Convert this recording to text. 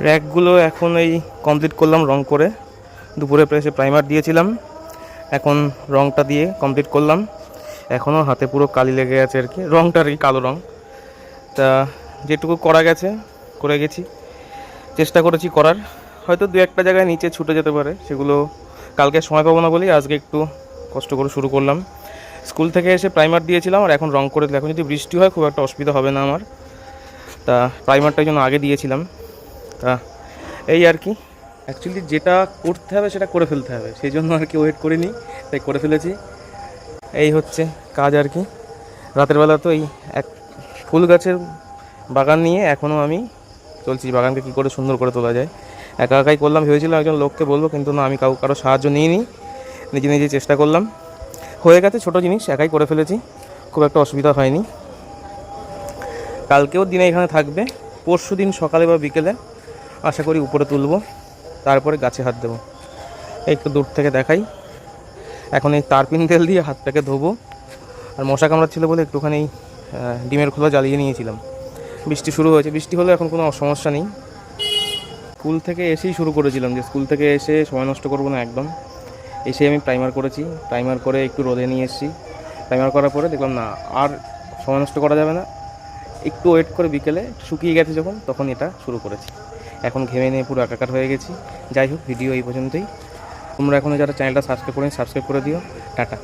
র্যাকগুলো এখন এই কমপ্লিট করলাম রং করে। দুপুরে প্রেসে প্রাইমার দিয়েছিলাম, এখন রংটা দিয়ে কমপ্লিট করলাম। এখনও হাতে পুরো কালি লেগে আছে আর কি, রংটার এই কালো রং। তা যেটুকু করা গেছে করে গেছি, চেষ্টা করেছি করার। হয়তো দু একটা জায়গায় নিচে ছুটে যেতে পারে, সেগুলো কালকে সময় পাবো না বলেই আজকে একটু কষ্ট করে শুরু করলাম। স্কুল থেকে এসে প্রাইমার দিয়েছিলাম আর এখন রং করে দিলাম। এখন যদি বৃষ্টি হয় খুব একটা অসুবিধা হবে না আমার। তা প্রাইমারটার জন্য আগে দিয়েছিলাম। তা এই আর কি, অ্যাকচুয়ালি যেটা করতে হবে সেটা করে ফেলতে হবে, সেই জন্য আর কি ওয়েট করিনি, তাই করে ফেলেছি। এই হচ্ছে কাজ আর কি। রাতের বেলা তো এই এক ফুল গাছের বাগান নিয়ে এখনও আমি চলছি, বাগানকে কী করে সুন্দর করে তোলা যায়। একা একাই করলাম, ভেবেছিলাম একজন লোককে বলবো, কিন্তু না, আমি কারো সাহায্য নিইনি, নিজে নিজে চেষ্টা করলাম। হয়ে গেছে, ছোটো জিনিস একাই করে ফেলেছি, খুব একটা অসুবিধা হয়নি। কালকেও দিনে এখানে থাকবে, পরশু দিন সকালে বা বিকেলে আশা করি উপরে তুলব, তারপরে গাছে হাত দেবো। একটু দূর থেকে দেখাই। এখন এই তারপিন তেল দিয়ে হাতটাকে ধোবো। আর মশা কামড়াচ্ছিল বলে একটুখানি ডিমের খোলা জ্বালিয়ে নিয়েছিলাম। বৃষ্টি শুরু হয়েছে, বৃষ্টি হলে এখন কোনো সমস্যা নেই। স্কুল থেকে এসেই শুরু করেছিলাম, যে স্কুল থেকে এসে সময় নষ্ট করবো না একদম। এসে আমি প্রাইমার করেছি, প্রাইমার করে একটু রোদে নিয়ে এসেছি। প্রাইমার করার পরে দেখলাম না, আর সময় নষ্ট করা যাবে না, একটু ওয়েট করে বিকেলে শুকিয়ে গেছে যখন, তখন এটা শুরু করেছি। এখন ঘেমে নিয়ে পুরো একাকার হয়ে গেছি। যাই হোক, ভিডিও এই পর্যন্তই। তোমরা এখনও যারা চ্যানেলটা সাবস্ক্রাইব করেনি সাবস্ক্রাইব করে দিও। টাটা।